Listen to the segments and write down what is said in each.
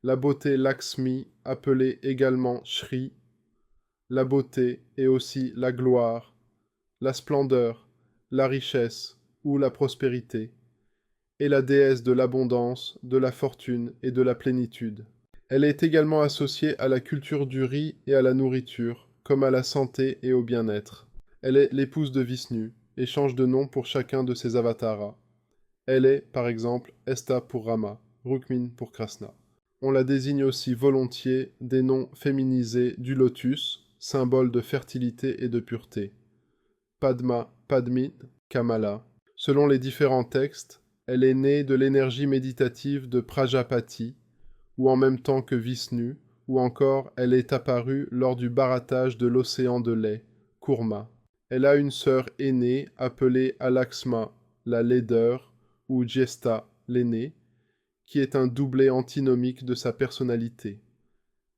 la beauté Lakshmi, appelée également Shri, la beauté et aussi la gloire, la splendeur, la richesse ou la prospérité, et la déesse de l'abondance, de la fortune et de la plénitude. Elle est également associée à la culture du riz et à la nourriture, comme à la santé et au bien-être. Elle est l'épouse de Vishnu et change de nom pour chacun de ses avataras. Elle est, par exemple, Esta pour Rama, Rukmin pour Krishna. On la désigne aussi volontiers des noms féminisés du lotus, symbole de fertilité et de pureté. Padma, Padmit, Kamala. Selon les différents textes, elle est née de l'énergie méditative de Prajapati, ou en même temps que Vishnu, ou encore elle est apparue lors du barattage de l'océan de lait, Kurma. Elle a une sœur aînée appelée Alaxma, la laideur, ou Jesta, l'aînée, qui est un doublet antinomique de sa personnalité.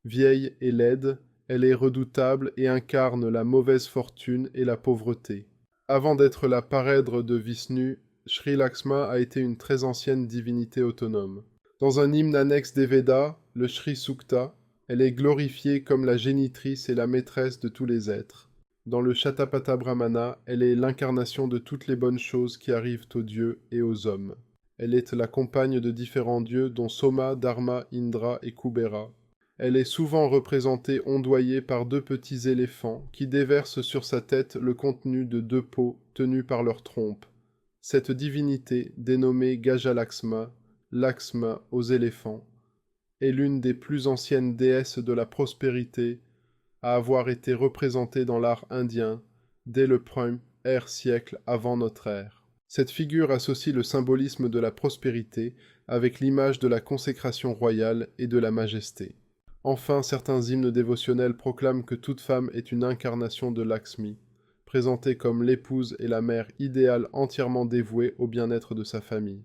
Vieille et laide, elle est redoutable et incarne la mauvaise fortune et la pauvreté. Avant d'être la parèdre de Vishnu, Sri Lakshma a été une très ancienne divinité autonome. Dans un hymne annexe des Védas, le Sri Sukta, elle est glorifiée comme la génitrice et la maîtresse de tous les êtres. Dans le Shatapatha Brahmana, elle est l'incarnation de toutes les bonnes choses qui arrivent aux dieux et aux hommes. Elle est la compagne de différents dieux dont Soma, Dharma, Indra et Kubera. Elle est souvent représentée ondoyée par deux petits éléphants qui déversent sur sa tête le contenu de deux pots tenus par leurs trompes. Cette divinité, dénommée Gajalaxma, Laxma aux éléphants, est l'une des plus anciennes déesses de la prospérité à avoir été représentée dans l'art indien dès le 1er siècle avant notre ère. Cette figure associe le symbolisme de la prospérité avec l'image de la consécration royale et de la majesté. Enfin, certains hymnes dévotionnels proclament que toute femme est une incarnation de Lakshmi, présentée comme l'épouse et la mère idéale entièrement dévouée au bien-être de sa famille.